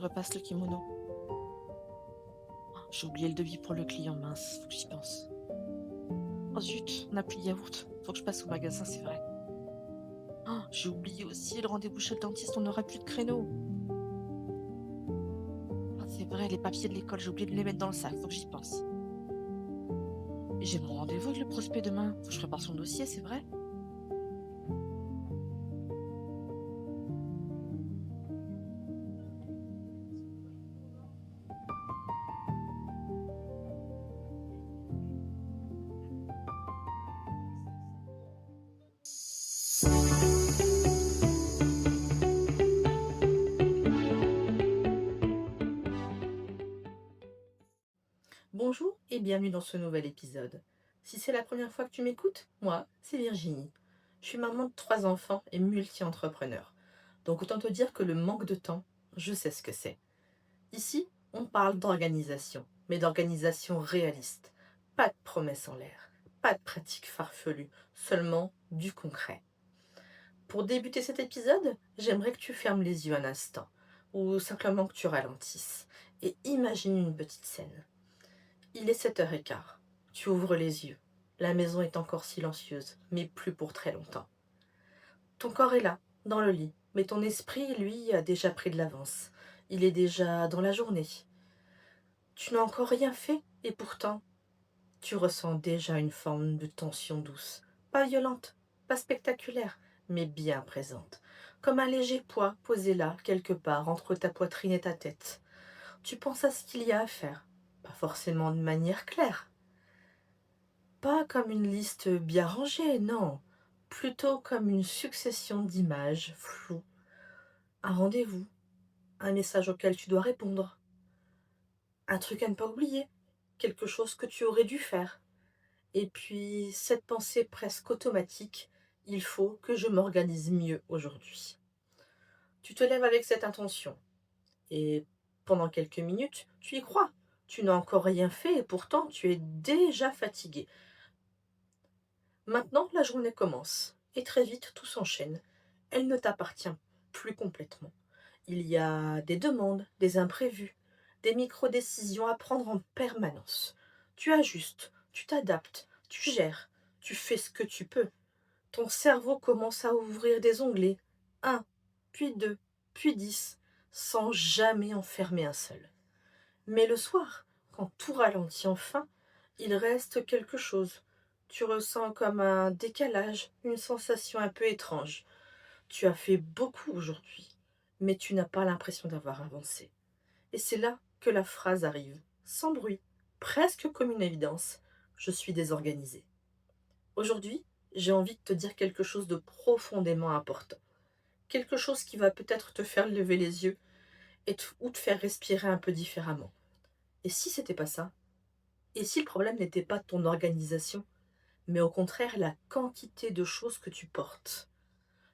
repasse le kimono. J'ai oublié le devis pour le client, mince, faut que j'y pense. Oh zut, on n'a plus de yaourt. Faut que je passe au magasin, c'est vrai. J'ai oublié aussi le rendez-vous chez le dentiste, on n'aura plus de créneau. C'est vrai, les papiers de l'école, j'ai oublié de les mettre dans le sac, faut que j'y pense. Et j'ai mon rendez-vous avec le prospect demain. Faut que je prépare son dossier, c'est vrai. Bonjour et bienvenue dans ce nouvel épisode. Si c'est la première fois que tu m'écoutes, moi, c'est Virginie. Je suis maman de 3 enfants et multi-entrepreneur. Donc autant te dire que le manque de temps, je sais ce que c'est. Ici, on parle d'organisation, mais d'organisation réaliste. Pas de promesses en l'air, pas de pratiques farfelues, seulement du concret. Pour débuter cet épisode, j'aimerais que tu fermes les yeux un instant, ou simplement que tu ralentisses, et imagine une petite scène. Il est 7h15. Tu ouvres les yeux. La maison est encore silencieuse, mais plus pour très longtemps. Ton corps est là, dans le lit, mais ton esprit, lui, a déjà pris de l'avance. Il est déjà dans la journée. Tu n'as encore rien fait, et pourtant, tu ressens déjà une forme de tension douce. Pas violente, pas spectaculaire, mais bien présente. Comme un léger poids posé là, quelque part, entre ta poitrine et ta tête. Tu penses à ce qu'il y a à faire. Pas forcément de manière claire. Pas comme une liste bien rangée, non. Plutôt comme une succession d'images floues. Un rendez-vous, un message auquel tu dois répondre, un truc à ne pas oublier, quelque chose que tu aurais dû faire. Et puis, cette pensée presque automatique, il faut que je m'organise mieux aujourd'hui. Tu te lèves avec cette intention. Et pendant quelques minutes, tu y crois. Tu n'as encore rien fait et pourtant tu es déjà fatigué. Maintenant, la journée commence, et très vite tout s'enchaîne. Elle ne t'appartient plus complètement. Il y a des demandes, des imprévus, des micro-décisions à prendre en permanence. Tu ajustes, tu t'adaptes, tu gères, tu fais ce que tu peux. Ton cerveau commence à ouvrir des onglets, un, puis deux, puis 10, sans jamais en fermer un seul. Mais le soir, quand tout ralentit enfin, il reste quelque chose. Tu ressens comme un décalage, une sensation un peu étrange. Tu as fait beaucoup aujourd'hui, mais tu n'as pas l'impression d'avoir avancé. Et c'est là que la phrase arrive, sans bruit, presque comme une évidence. Je suis désorganisée. Aujourd'hui, j'ai envie de te dire quelque chose de profondément important. Quelque chose qui va peut-être te faire lever les yeux ou te faire respirer un peu différemment. Et si c'était pas ça? Et si le problème n'était pas ton organisation, mais au contraire la quantité de choses que tu portes?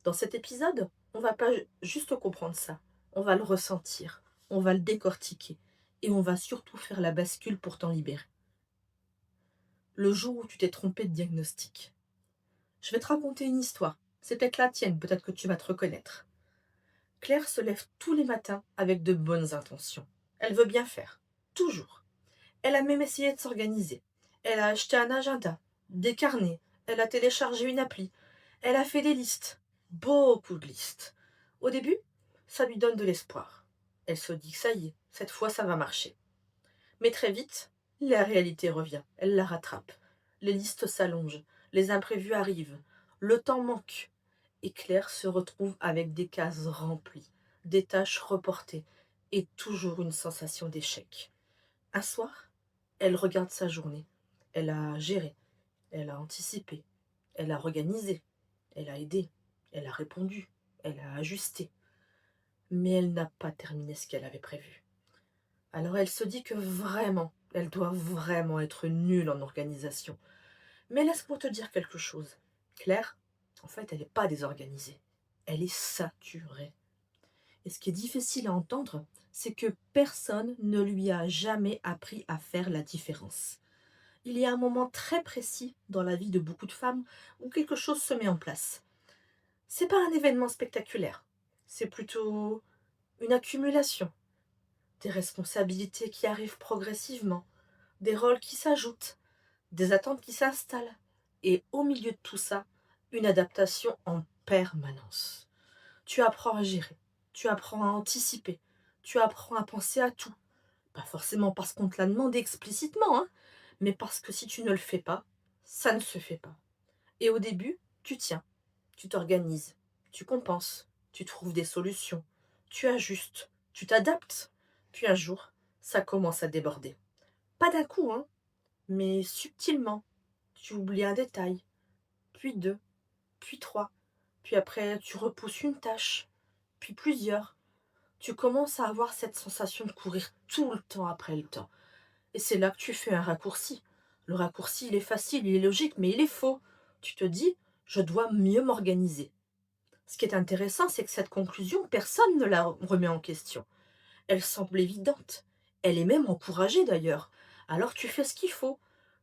Dans cet épisode, on va pas juste comprendre ça, on va le ressentir, on va le décortiquer, et on va surtout faire la bascule pour t'en libérer. Le jour où tu t'es trompé de diagnostic. Je vais te raconter une histoire. C'est peut-être la tienne, peut-être que tu vas te reconnaître. Claire se lève tous les matins avec de bonnes intentions. Elle veut bien faire, toujours. Elle a même essayé de s'organiser. Elle a acheté un agenda, des carnets, elle a téléchargé une appli, elle a fait des listes, beaucoup de listes. Au début, ça lui donne de l'espoir. Elle se dit que ça y est, cette fois ça va marcher. Mais très vite, la réalité revient, elle la rattrape. Les listes s'allongent, les imprévus arrivent, le temps manque. Et Claire se retrouve avec des cases remplies, des tâches reportées et toujours une sensation d'échec. Un soir, elle regarde sa journée. Elle a géré, elle a anticipé, elle a organisé, elle a aidé, elle a répondu, elle a ajusté. Mais elle n'a pas terminé ce qu'elle avait prévu. Alors elle se dit que vraiment, elle doit vraiment être nulle en organisation. Mais laisse-moi te dire quelque chose. Claire, en fait, elle n'est pas désorganisée. Elle est saturée. Et ce qui est difficile à entendre, c'est que personne ne lui a jamais appris à faire la différence. Il y a un moment très précis dans la vie de beaucoup de femmes où quelque chose se met en place. C'est pas un événement spectaculaire, c'est plutôt une accumulation. des responsabilités qui arrivent progressivement, des rôles qui s'ajoutent, des attentes qui s'installent. Et au milieu de tout ça, une adaptation en permanence. Tu apprends à gérer, tu apprends à anticiper, tu apprends à penser à tout. Pas forcément parce qu'on te l'a demandé explicitement, hein, mais parce que si tu ne le fais pas, ça ne se fait pas. Et au début, tu tiens, tu t'organises, tu compenses, tu trouves des solutions, tu ajustes, tu t'adaptes. Puis un jour, ça commence à déborder. Pas d'un coup, hein, mais subtilement. Tu oublies un détail, puis deux, puis trois, puis après tu repousses une tâche, puis plusieurs. Tu commences à avoir cette sensation de courir tout le temps après le temps. Et c'est là que tu fais un raccourci. Le raccourci, il est facile, il est logique, mais il est faux. Tu te dis, je dois mieux m'organiser. Ce qui est intéressant, c'est que cette conclusion, personne ne la remet en question. Elle semble évidente. Elle est même encouragée d'ailleurs. Alors tu fais ce qu'il faut.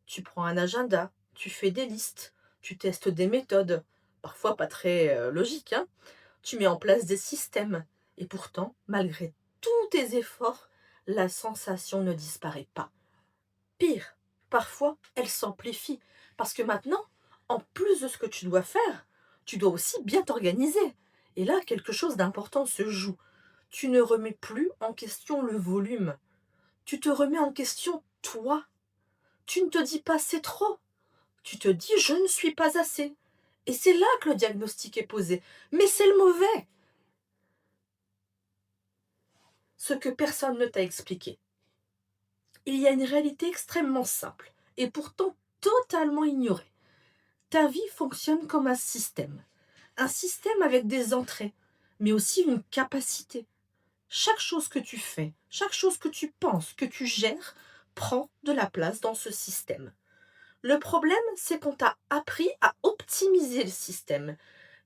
Tu prends un agenda, tu fais des listes, tu testes des méthodes, parfois pas très logiques, hein. Tu mets en place des systèmes. Et pourtant, malgré tous tes efforts, la sensation ne disparaît pas. Pire, parfois, elle s'amplifie. Parce que maintenant, en plus de ce que tu dois faire, tu dois aussi bien t'organiser. Et là, quelque chose d'important se joue. Tu ne remets plus en question le volume. Tu te remets en question toi. Tu ne te dis pas c'est trop. Tu te dis je ne suis pas assez. Et c'est là que le diagnostic est posé. Mais c'est le mauvais. Ce que personne ne t'a expliqué. Il y a une réalité extrêmement simple et pourtant totalement ignorée. Ta vie fonctionne comme un système. Un système avec des entrées, mais aussi une capacité. Chaque chose que tu fais, chaque chose que tu penses, que tu gères, prend de la place dans ce système. Le problème, c'est qu'on t'a appris à optimiser le système,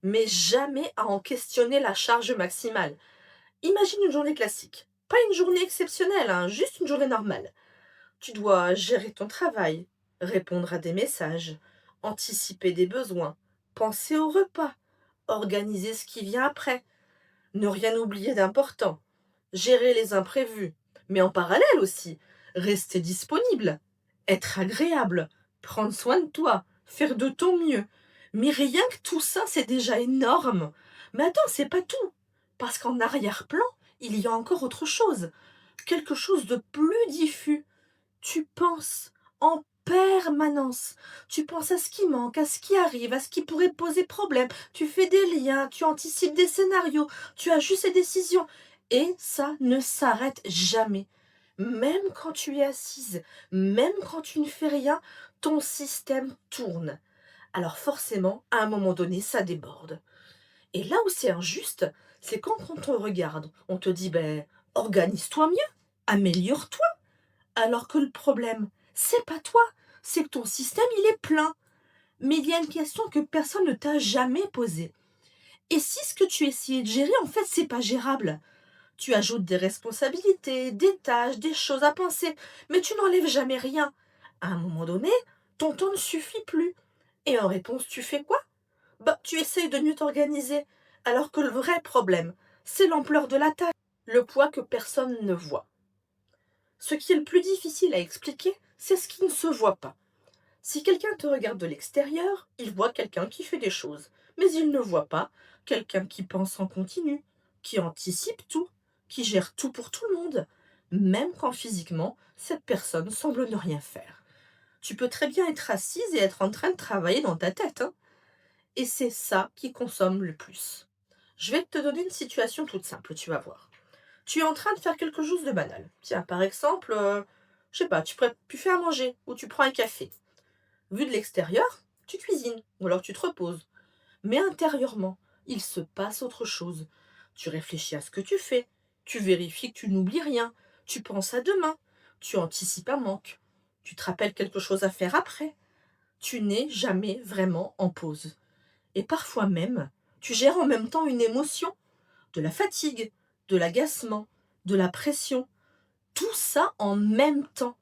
mais jamais à en questionner la charge maximale. Imagine une journée classique. Pas une journée exceptionnelle, hein, juste une journée normale. Tu dois gérer ton travail, répondre à des messages, anticiper des besoins, penser au repas, organiser ce qui vient après, ne rien oublier d'important, gérer les imprévus, mais en parallèle aussi, rester disponible, être agréable, prendre soin de toi, faire de ton mieux. Mais rien que tout ça, c'est déjà énorme. Mais attends, c'est pas tout. Parce qu'en arrière-plan, il y a encore autre chose. Quelque chose de plus diffus. Tu penses en permanence. Tu penses à ce qui manque, à ce qui arrive, à ce qui pourrait poser problème. Tu fais des liens, tu anticipes des scénarios, tu ajustes ces décisions. Et ça ne s'arrête jamais. Même quand tu es assise, même quand tu ne fais rien, ton système tourne. Alors forcément, à un moment donné, ça déborde. Et là où c'est injuste, c'est quand on te regarde, on te dit, ben, organise-toi mieux, améliore-toi. Alors que le problème, c'est pas toi, c'est que ton système, il est plein. Mais il y a une question que personne ne t'a jamais posée. Et si ce que tu essayais de gérer, en fait, c'est pas gérable? Tu ajoutes des responsabilités, des tâches, des choses à penser, mais tu n'enlèves jamais rien. À un moment donné, ton temps ne suffit plus. Et en réponse, tu fais quoi? Bah, tu essayes de mieux t'organiser. Alors que le vrai problème, c'est l'ampleur de la tâche, le poids que personne ne voit. Ce qui est le plus difficile à expliquer, c'est ce qui ne se voit pas. Si quelqu'un te regarde de l'extérieur, il voit quelqu'un qui fait des choses, mais il ne voit pas quelqu'un qui pense en continu, qui anticipe tout, qui gère tout pour tout le monde, même quand physiquement, cette personne semble ne rien faire. Tu peux très bien être assise et être en train de travailler dans ta tête, hein. Et c'est ça qui consomme le plus. Je vais te donner une situation toute simple, tu vas voir. Tu es en train de faire quelque chose de banal. Tiens, par exemple, je sais pas, tu fais à manger ou tu prends un café. Vu de l'extérieur, tu cuisines ou alors tu te reposes. Mais intérieurement, il se passe autre chose. Tu réfléchis à ce que tu fais, tu vérifies que tu n'oublies rien, tu penses à demain, tu anticipes un manque, tu te rappelles quelque chose à faire après. Tu n'es jamais vraiment en pause. Et parfois même, tu gères en même temps une émotion, de la fatigue, de l'agacement, de la pression, tout ça en même temps.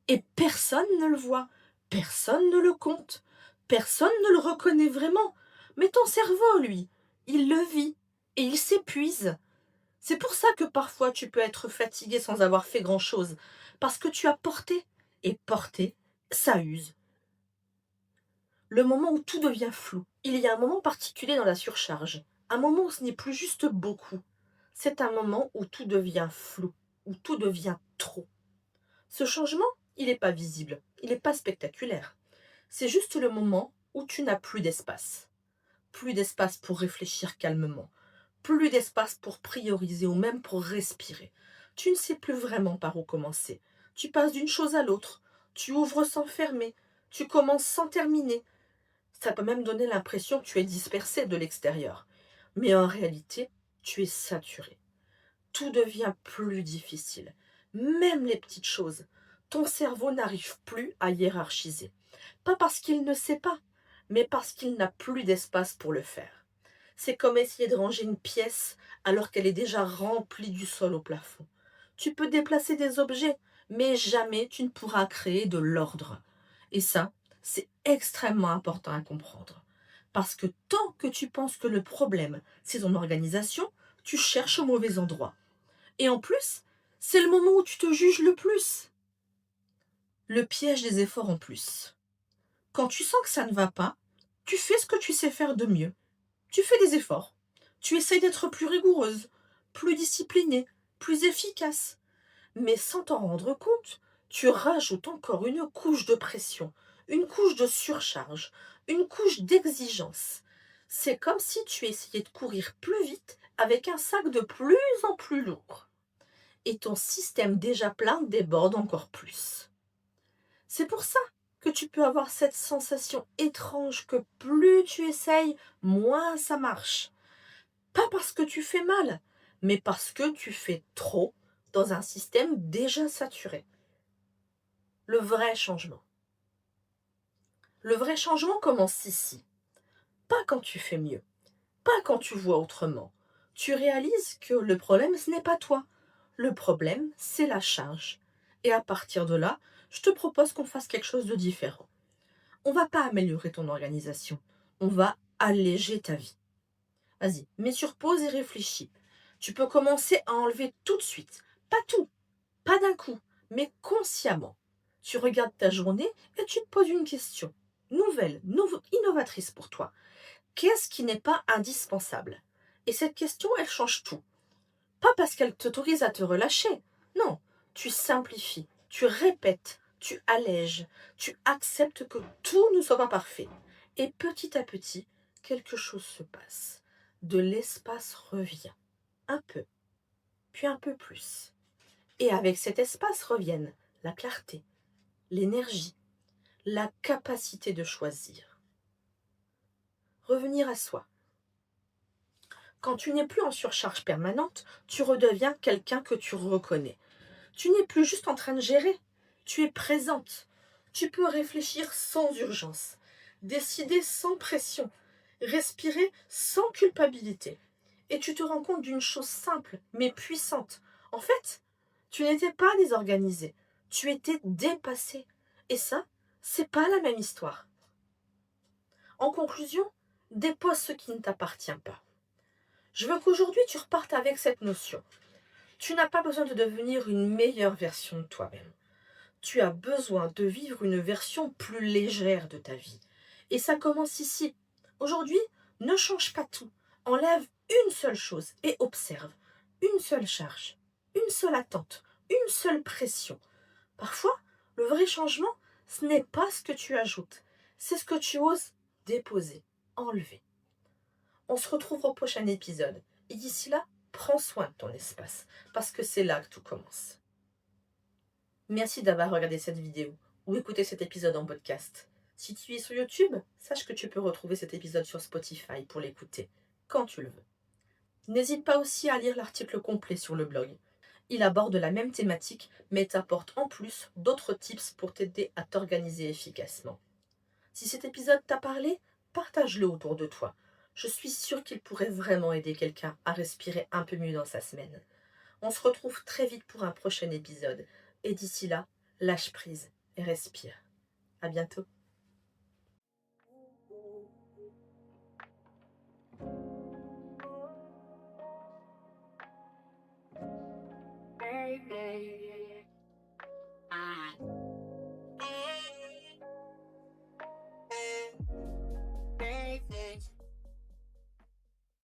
Et personne ne le voit, personne ne le compte, personne ne le reconnaît vraiment. Mais ton cerveau, lui, il le vit et il s'épuise. C'est pour ça que parfois tu peux être fatigué sans avoir fait grand-chose, parce que tu as porté, et porter, ça use. Le moment où tout devient flou, il y a un moment particulier dans la surcharge, un moment où ce n'est plus juste beaucoup. C'est un moment où tout devient flou, où tout devient trop. Ce changement, il n'est pas visible, il n'est pas spectaculaire. C'est juste le moment où tu n'as plus d'espace. Plus d'espace pour réfléchir calmement, plus d'espace pour prioriser ou même pour respirer. Tu ne sais plus vraiment par où commencer. Tu passes d'une chose à l'autre, tu ouvres sans fermer, tu commences sans terminer. Ça peut même donner l'impression que tu es dispersé de l'extérieur. Mais en réalité, tu es saturé. Tout devient plus difficile. Même les petites choses. Ton cerveau n'arrive plus à hiérarchiser. Pas parce qu'il ne sait pas, mais parce qu'il n'a plus d'espace pour le faire. C'est comme essayer de ranger une pièce alors qu'elle est déjà remplie du sol au plafond. Tu peux déplacer des objets, mais jamais tu ne pourras créer de l'ordre. Et ça, c'est extrêmement important à comprendre. Parce que tant que tu penses que le problème, c'est ton organisation, tu cherches au mauvais endroit. Et en plus, c'est le moment où tu te juges le plus. Le piège des efforts en plus. Quand tu sens que ça ne va pas, tu fais ce que tu sais faire de mieux. Tu fais des efforts. Tu essayes d'être plus rigoureuse, plus disciplinée, plus efficace. Mais sans t'en rendre compte, tu rajoutes encore une couche de pression, une couche de surcharge, une couche d'exigence. C'est comme si tu essayais de courir plus vite avec un sac de plus en plus lourd. Et ton système déjà plein déborde encore plus. C'est pour ça que tu peux avoir cette sensation étrange que plus tu essayes, moins ça marche. Pas parce que tu fais mal, mais parce que tu fais trop dans un système déjà saturé. Le vrai changement. Le vrai changement commence ici. Pas quand tu fais mieux, pas quand tu vois autrement. Tu réalises que le problème, ce n'est pas toi. Le problème, c'est la charge. Et à partir de là, je te propose qu'on fasse quelque chose de différent. On va pas améliorer ton organisation. On va alléger ta vie. Vas-y, mets sur pause et réfléchis. Tu peux commencer à enlever tout de suite. Pas tout, pas d'un coup, mais consciemment. Tu regardes ta journée et tu te poses une question. Nouvelle, innovatrice pour toi. Qu'est-ce qui n'est pas indispensable? Et cette question, elle change tout. Pas parce qu'elle t'autorise à te relâcher. Non, tu simplifies, tu répètes, tu allèges, tu acceptes que tout ne soit pas parfait. Et petit à petit, quelque chose se passe. De l'espace revient. Un peu, puis un peu plus. Et avec cet espace reviennent la clarté, l'énergie, la capacité de choisir. Revenir à soi. Quand tu n'es plus en surcharge permanente, tu redeviens quelqu'un que tu reconnais. Tu n'es plus juste en train de gérer, tu es présente. Tu peux réfléchir sans urgence, décider sans pression, respirer sans culpabilité. Et tu te rends compte d'une chose simple mais puissante. En fait, tu n'étais pas désorganisé, tu étais dépassé. Et ça, c'est pas la même histoire. En conclusion, dépose ce qui ne t'appartient pas. Je veux qu'aujourd'hui tu repartes avec cette notion. Tu n'as pas besoin de devenir une meilleure version de toi-même. Tu as besoin de vivre une version plus légère de ta vie. Et ça commence ici. Aujourd'hui, ne change pas tout. Enlève une seule chose et observe. Une seule charge, une seule attente, une seule pression. Parfois, le vrai changement, ce n'est pas ce que tu ajoutes. C'est ce que tu oses déposer, enlever. On se retrouve au prochain épisode. Et d'ici là, prends soin de ton espace, parce que c'est là que tout commence. Merci d'avoir regardé cette vidéo ou écouté cet épisode en podcast. Si tu es sur YouTube, sache que tu peux retrouver cet épisode sur Spotify pour l'écouter quand tu le veux. N'hésite pas aussi à lire l'article complet sur le blog. Il aborde la même thématique, mais t'apporte en plus d'autres tips pour t'aider à t'organiser efficacement. Si cet épisode t'a parlé, partage-le autour de toi. Je suis sûre qu'il pourrait vraiment aider quelqu'un à respirer un peu mieux dans sa semaine. On se retrouve très vite pour un prochain épisode. Et d'ici là, lâche prise et respire. À bientôt.